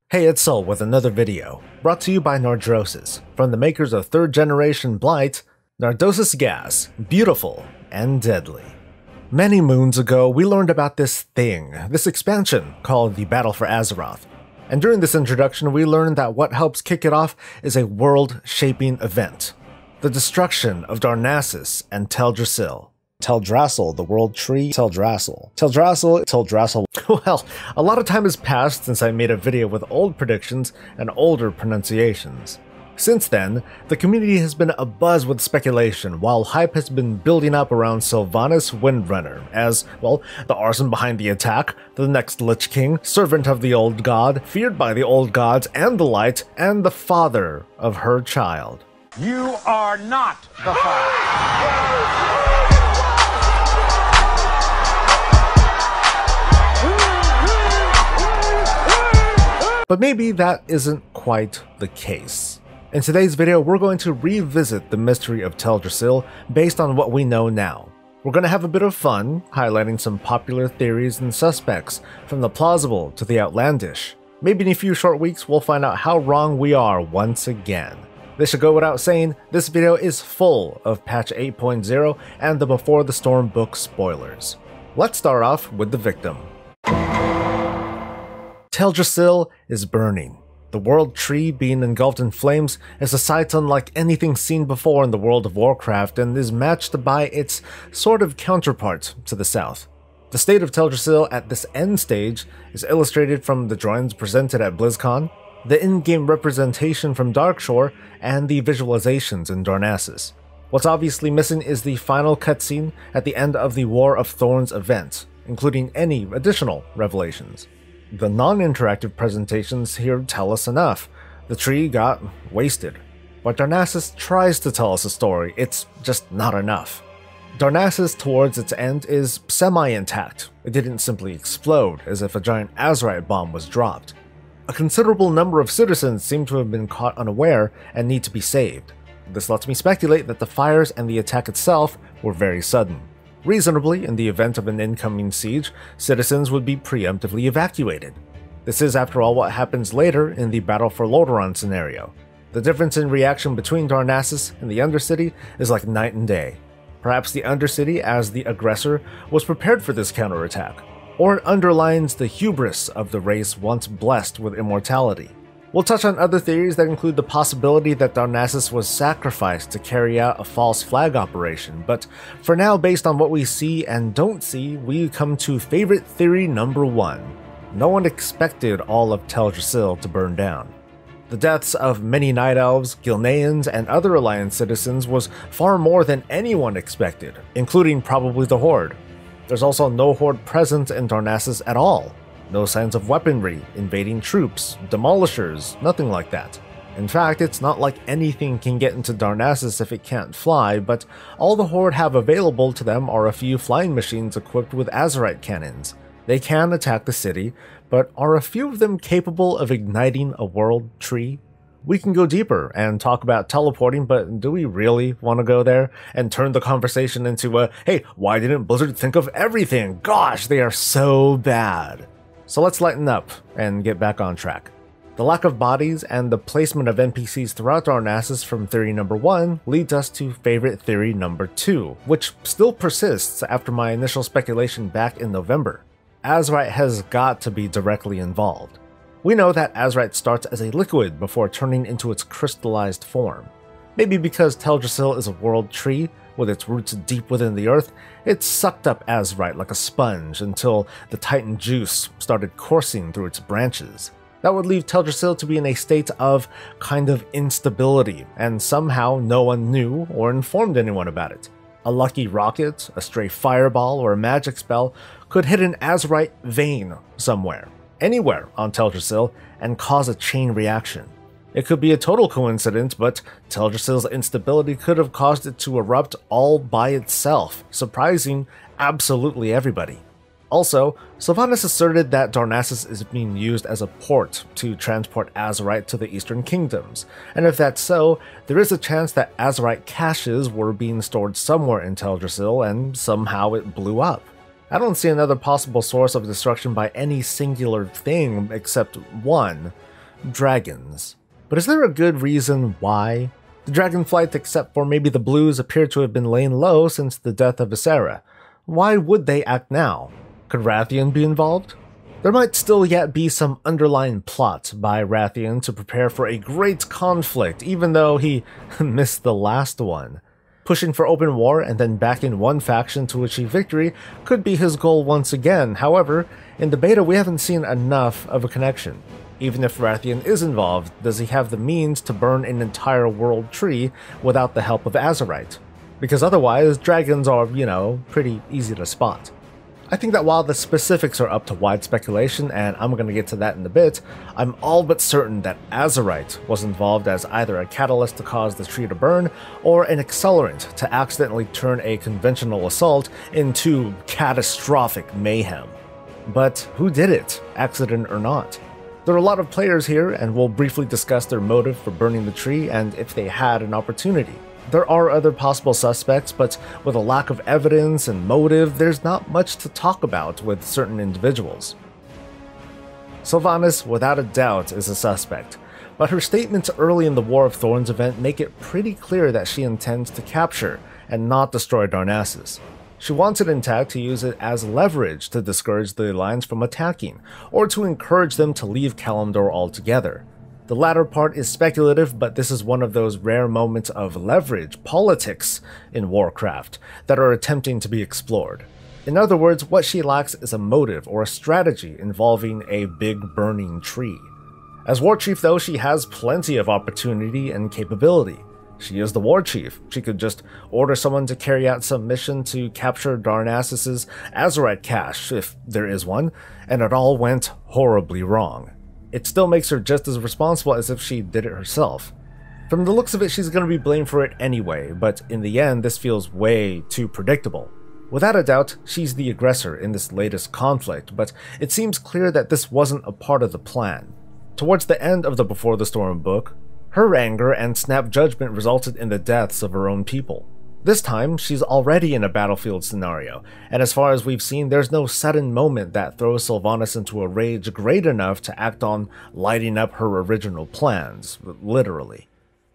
Hey, it's Sol with another video, brought to you by Nardrosis, from the makers of 3rd generation Blight, Nardosis Gas, beautiful and deadly. Many moons ago, we learned about this expansion called the Battle for Azeroth, and during this introduction we learned that what helps kick it off is a world-shaping event, the destruction of Darnassus and Teldrassil. Teldrassil, the world tree, Teldrassil. Well, a lot of time has passed since I made a video with old predictions and older pronunciations. Since then, the community has been abuzz with speculation, while hype has been building up around Sylvanas Windrunner as, well, the arson behind the attack, the next Lich King, servant of the old god, feared by the old gods and the light, and the father of her child. You are not the father. But maybe that isn't quite the case. In today's video, we're going to revisit the mystery of Teldrassil based on what we know now. We're going to have a bit of fun, highlighting some popular theories and suspects, from the plausible to the outlandish. Maybe in a few short weeks, we'll find out how wrong we are once again. This should go without saying, this video is full of patch 8.0 and the Before the Storm book spoilers. Let's start off with the victim. Teldrassil is burning. The world tree, being engulfed in flames, is a sight unlike anything seen before in the world of Warcraft and is matched by its sort of counterpart to the south. The state of Teldrassil at this end stage is illustrated from the drawings presented at BlizzCon, the in-game representation from Darkshore, and the visualizations in Darnassus. What's obviously missing is the final cutscene at the end of the War of Thorns event, including any additional revelations. The non-interactive presentations here tell us enough. The tree got wasted. But Darnassus tries to tell us a story, it's just not enough. Darnassus towards its end is semi-intact. It didn't simply explode, as if a giant Azerite bomb was dropped. A considerable number of citizens seem to have been caught unaware and need to be saved. This lets me speculate that the fires and the attack itself were very sudden. Reasonably, in the event of an incoming siege, citizens would be preemptively evacuated. This is, after all, what happens later in the Battle for Lordaeron scenario. The difference in reaction between Darnassus and the Undercity is like night and day. Perhaps the Undercity, as the aggressor, was prepared for this counterattack, or it underlines the hubris of the race once blessed with immortality. We'll touch on other theories that include the possibility that Darnassus was sacrificed to carry out a false flag operation, but for now, based on what we see and don't see, we come to favorite theory number 1. No one expected all of Teldrassil to burn down. The deaths of many Night Elves, Gilneans, and other Alliance citizens was far more than anyone expected, including probably the Horde. There's also no Horde present in Darnassus at all. No signs of weaponry, invading troops, demolishers, nothing like that. In fact, it's not like anything can get into Darnassus if it can't fly, but all the Horde have available to them are a few flying machines equipped with Azerite cannons. They can attack the city, but are a few of them capable of igniting a world tree? We can go deeper and talk about teleporting, but do we really want to go there and turn the conversation into hey, why didn't Blizzard think of everything? Gosh, they are so bad. So let's lighten up and get back on track. The lack of bodies and the placement of NPCs throughout Darnassus from theory number 1 leads us to favorite theory number 2, which still persists after my initial speculation back in November. Azerite has got to be directly involved. We know that Azerite starts as a liquid before turning into its crystallized form. Maybe because Teldrassil is a world tree, with its roots deep within the earth, it sucked up Azerite like a sponge until the Titan juice started coursing through its branches. That would leave Teldrassil to be in a state of kind of instability, and somehow no one knew or informed anyone about it. A lucky rocket, a stray fireball, or a magic spell could hit an Azerite vein somewhere, anywhere on Teldrassil, and cause a chain reaction. It could be a total coincidence, but Teldrassil's instability could have caused it to erupt all by itself, surprising absolutely everybody. Also, Sylvanas asserted that Darnassus is being used as a port to transport Azerite to the Eastern Kingdoms, and if that's so, there is a chance that Azerite caches were being stored somewhere in Teldrassil and somehow it blew up. I don't see another possible source of destruction by any singular thing except one, dragons. But is there a good reason why? The dragonflight, except for maybe the blues, appear to have been laying low since the death of xe'ra. Why would they act now? Could Wrathion be involved? There might still yet be some underlying plot by Wrathion to prepare for a great conflict, even though he missed the last one. Pushing for open war and then backing one faction to achieve victory could be his goal once again. However, in the beta we haven't seen enough of a connection. Even if Wrathion is involved, does he have the means to burn an entire world tree without the help of Azerite? Because otherwise, dragons are, pretty easy to spot. I think that while the specifics are up to wide speculation, and I'm going to get to that in a bit, I'm all but certain that Azerite was involved as either a catalyst to cause the tree to burn, or an accelerant to accidentally turn a conventional assault into catastrophic mayhem. But who did it, accident or not? There are a lot of players here, and we'll briefly discuss their motive for burning the tree and if they had an opportunity. There are other possible suspects, but with a lack of evidence and motive, there's not much to talk about with certain individuals. Sylvanas, without a doubt, is a suspect, but her statements early in the War of Thorns event make it pretty clear that she intends to capture and not destroy Darnassus. She wants it intact to use it as leverage to discourage the Alliance from attacking, or to encourage them to leave Kalimdor altogether. The latter part is speculative, but this is one of those rare moments of leverage politics in Warcraft that are attempting to be explored. In other words, what she lacks is a motive or a strategy involving a big burning tree. As War Chief though, she has plenty of opportunity and capability. She is the War Chief. She could just order someone to carry out some mission to capture Darnassus' Azerite cache, if there is one, and it all went horribly wrong. It still makes her just as responsible as if she did it herself. From the looks of it, she's going to be blamed for it anyway, but in the end, this feels way too predictable. Without a doubt, she's the aggressor in this latest conflict, but it seems clear that this wasn't a part of the plan. Towards the end of the Before the Storm book, her anger and snap judgment resulted in the deaths of her own people. This time, she's already in a battlefield scenario, and as far as we've seen, there's no sudden moment that throws Sylvanas into a rage great enough to act on lighting up her original plans, literally.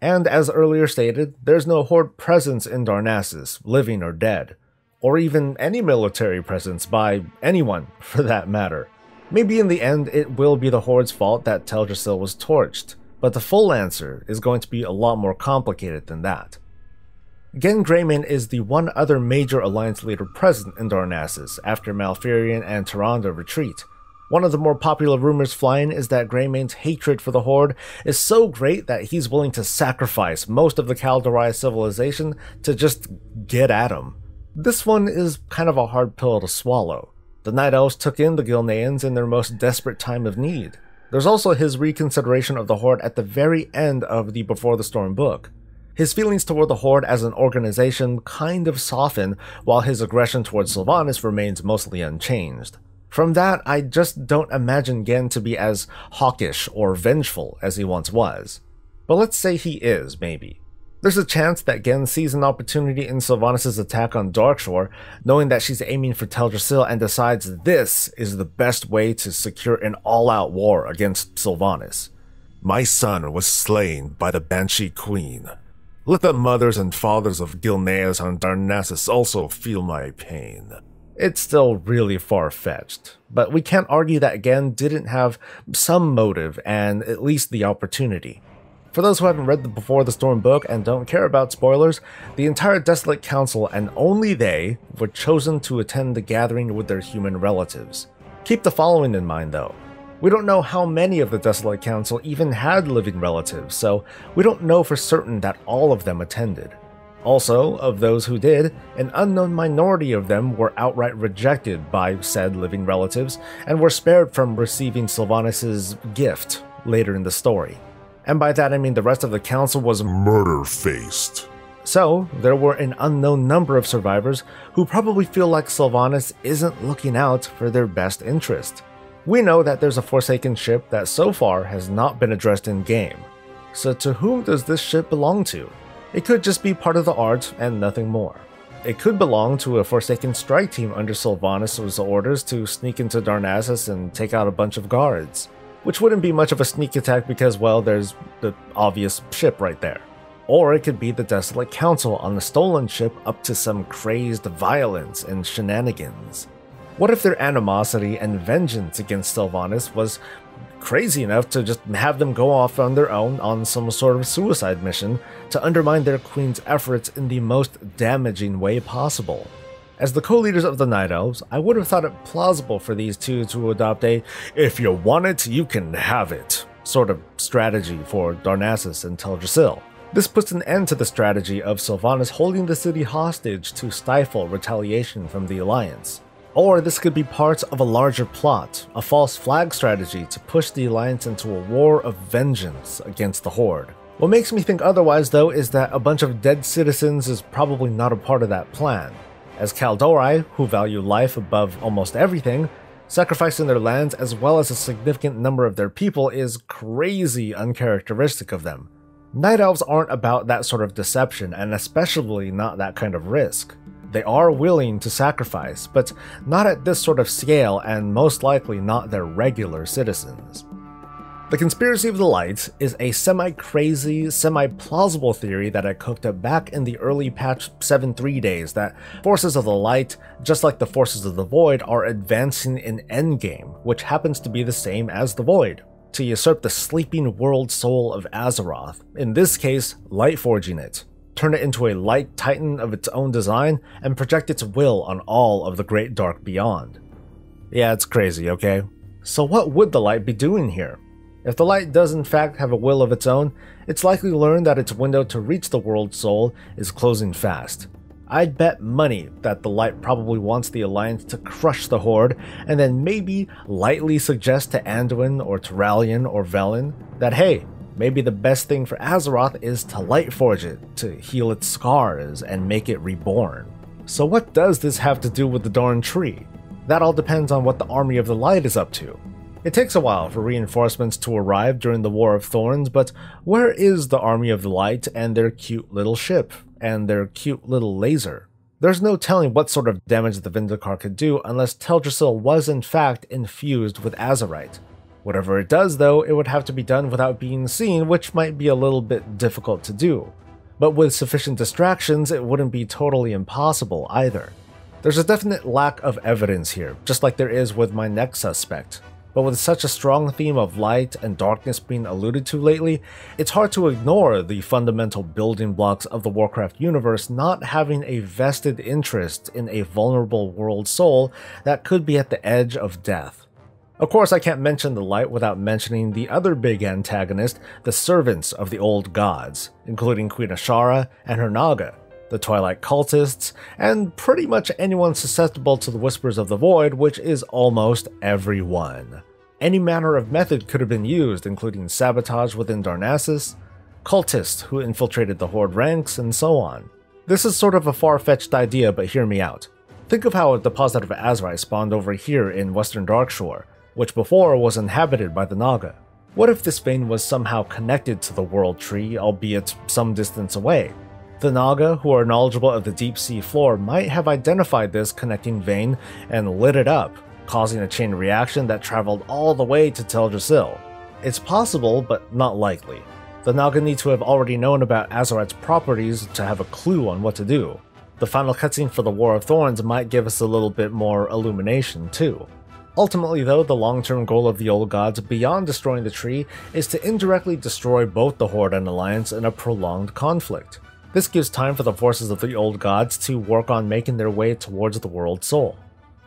And as earlier stated, there's no Horde presence in Darnassus, living or dead, or even any military presence by anyone, for that matter. Maybe in the end, it will be the Horde's fault that Teldrassil was torched, but the full answer is going to be a lot more complicated than that. Genn Greymane is the one other major alliance leader present in Darnassus after Malfurion and Tyrande retreat. One of the more popular rumors flying is that Greymane's hatred for the Horde is so great that he's willing to sacrifice most of the Kaldorei civilization to just get at him. This one is kind of a hard pill to swallow. The Night Elves took in the Gilneans in their most desperate time of need. There's also his reconsideration of the Horde at the very end of the Before the Storm book. His feelings toward the Horde as an organization kind of soften, while his aggression towards Sylvanas remains mostly unchanged. From that, I just don't imagine Genn to be as hawkish or vengeful as he once was. But let's say he is, maybe. There's a chance that Genn sees an opportunity in Sylvanas' attack on Darkshore, knowing that she's aiming for Teldrassil, and decides this is the best way to secure an all-out war against Sylvanas. My son was slain by the Banshee Queen. Let the mothers and fathers of Gilneas and Darnassus also feel my pain. It's still really far-fetched, but we can't argue that Genn didn't have some motive and at least the opportunity. For those who haven't read the Before the Storm book and don't care about spoilers, the entire Desolate Council and only they were chosen to attend the gathering with their human relatives. Keep the following in mind though. We don't know how many of the Desolate Council even had living relatives, so we don't know for certain that all of them attended. Also, of those who did, an unknown minority of them were outright rejected by said living relatives and were spared from receiving Sylvanas' gift later in the story. And by that I mean the rest of the council was murder-faced. So, there were an unknown number of survivors who probably feel like Sylvanas isn't looking out for their best interest. We know that there's a Forsaken ship that so far has not been addressed in-game. So to whom does this ship belong to? It could just be part of the art and nothing more. It could belong to a Forsaken strike team under Sylvanas' orders to sneak into Darnassus and take out a bunch of guards. which wouldn't be much of a sneak attack because, well, there's the obvious ship right there. Or it could be the Desolate Council on the stolen ship up to some crazed violence and shenanigans. What if their animosity and vengeance against Sylvanas was crazy enough to just have them go off on their own on some sort of suicide mission to undermine their queen's efforts in the most damaging way possible? As the co-leaders of the Night Elves, I would have thought it plausible for these two to adopt a "if you want it, you can have it" sort of strategy for Darnassus and Teldrassil. This puts an end to the strategy of Sylvanas holding the city hostage to stifle retaliation from the Alliance. Or this could be part of a larger plot, a false flag strategy to push the Alliance into a war of vengeance against the Horde. What makes me think otherwise, though, is that a bunch of dead citizens is probably not a part of that plan. As Kaldori, who value life above almost everything, sacrificing their lands as well as a significant number of their people is crazy uncharacteristic of them. Night Elves aren't about that sort of deception, and especially not that kind of risk. They are willing to sacrifice, but not at this sort of scale, and most likely not their regular citizens. The Conspiracy of the Light is a semi-crazy, semi-plausible theory that I cooked up back in the early patch 7.3 days that forces of the light, just like the forces of the void, are advancing in endgame, which happens to be the same as the void, to usurp the sleeping world soul of Azeroth, in this case, light forging it, turn it into a light titan of its own design, and project its will on all of the great dark beyond. Yeah, it's crazy, okay? So what would the light be doing here? If the light does in fact have a will of its own, it's likely learned that its window to reach the world soul is closing fast. I'd bet money that the light probably wants the Alliance to crush the Horde, and then maybe lightly suggest to Anduin or Turalyon or Velen that hey, maybe the best thing for Azeroth is to light forge it, to heal its scars and make it reborn. So what does this have to do with the darn tree? That all depends on what the Army of the Light is up to. It takes a while for reinforcements to arrive during the War of Thorns, but where is the Army of the Light and their cute little ship, and their cute little laser? There's no telling what sort of damage the Vindicar could do unless Teldrassil was in fact infused with Azerite. Whatever it does though, it would have to be done without being seen, which might be a little bit difficult to do. But with sufficient distractions, it wouldn't be totally impossible either. There's a definite lack of evidence here, just like there is with my next suspect. But with such a strong theme of light and darkness being alluded to lately, it's hard to ignore the fundamental building blocks of the Warcraft universe not having a vested interest in a vulnerable world soul that could be at the edge of death. Of course, I can't mention the light without mentioning the other big antagonist, the servants of the old gods, including Queen Azshara and her Naga, the Twilight cultists, and pretty much anyone susceptible to the Whispers of the Void, which is almost everyone. Any manner of method could have been used, including sabotage within Darnassus, cultists who infiltrated the Horde ranks, and so on. This is sort of a far-fetched idea, but hear me out. Think of how a deposit of Azerite spawned over here in western Darkshore, which before was inhabited by the Naga. What if this vein was somehow connected to the World Tree, albeit some distance away? The Naga, who are knowledgeable of the deep sea floor, might have identified this connecting vein and lit it up, causing a chain reaction that traveled all the way to Teldrassil. It's possible, but not likely. The Naga need to have already known about Azerite's properties to have a clue on what to do. The final cutscene for the War of Thorns might give us a little bit more illumination too. Ultimately though, the long-term goal of the Old Gods beyond destroying the tree is to indirectly destroy both the Horde and Alliance in a prolonged conflict. This gives time for the forces of the Old Gods to work on making their way towards the World Soul.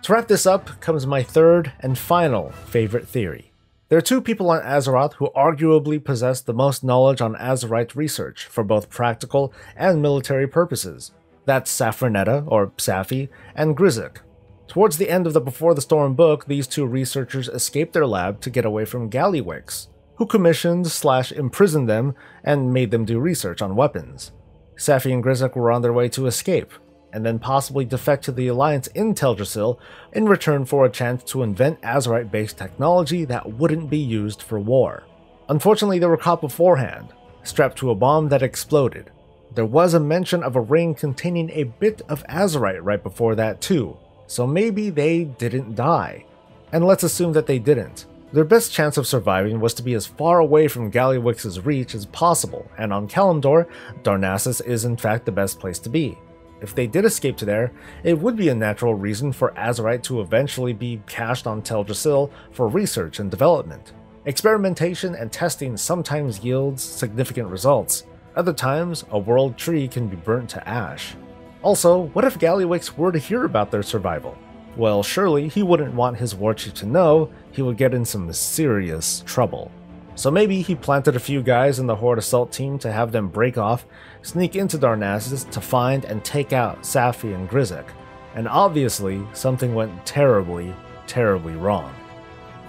To wrap this up comes my third and final favorite theory. There are two people on Azeroth who arguably possess the most knowledge on Azerite research for both practical and military purposes. That's Saffronetta, or Safi, and Grizzak. Towards the end of the Before the Storm book, these two researchers escaped their lab to get away from Gallywix, who commissioned/imprisoned them and made them do research on weapons. Safi and Grizzak were on their way to escape, and then possibly defect to the Alliance in Teldrassil in return for a chance to invent Azerite-based technology that wouldn't be used for war. Unfortunately, they were caught beforehand, strapped to a bomb that exploded. There was a mention of a ring containing a bit of Azerite right before that too, so maybe they didn't die. And let's assume that they didn't. Their best chance of surviving was to be as far away from Gallywix's reach as possible, and on Kalimdor, Darnassus is in fact the best place to be. If they did escape to there, it would be a natural reason for Azerite to eventually be cached on Teldrassil for research and development. Experimentation and testing sometimes yields significant results. Other times, a world tree can be burnt to ash. Also, what if Gallywix were to hear about their survival? Well, surely he wouldn't want his warchief to know. He would get in some serious trouble. So maybe he planted a few guys in the Horde assault team to have them break off, sneak into Darnassus to find and take out Safi and Grizek. And obviously, something went terribly, terribly wrong.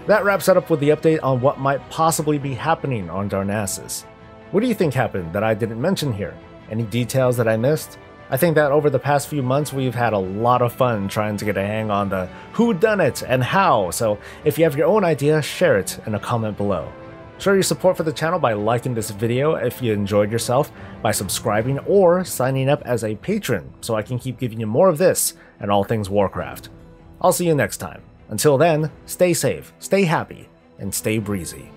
That wraps it up with the update on what might possibly be happening on Darnassus. What do you think happened that I didn't mention here? Any details that I missed? I think that over the past few months we've had a lot of fun trying to get a hang on the who done it and how, so if you have your own idea, share it in a comment below. Show your support for the channel by liking this video if you enjoyed yourself, by subscribing or signing up as a patron so I can keep giving you more of this and all things Warcraft. I'll see you next time. Until then, stay safe, stay happy, and stay breezy.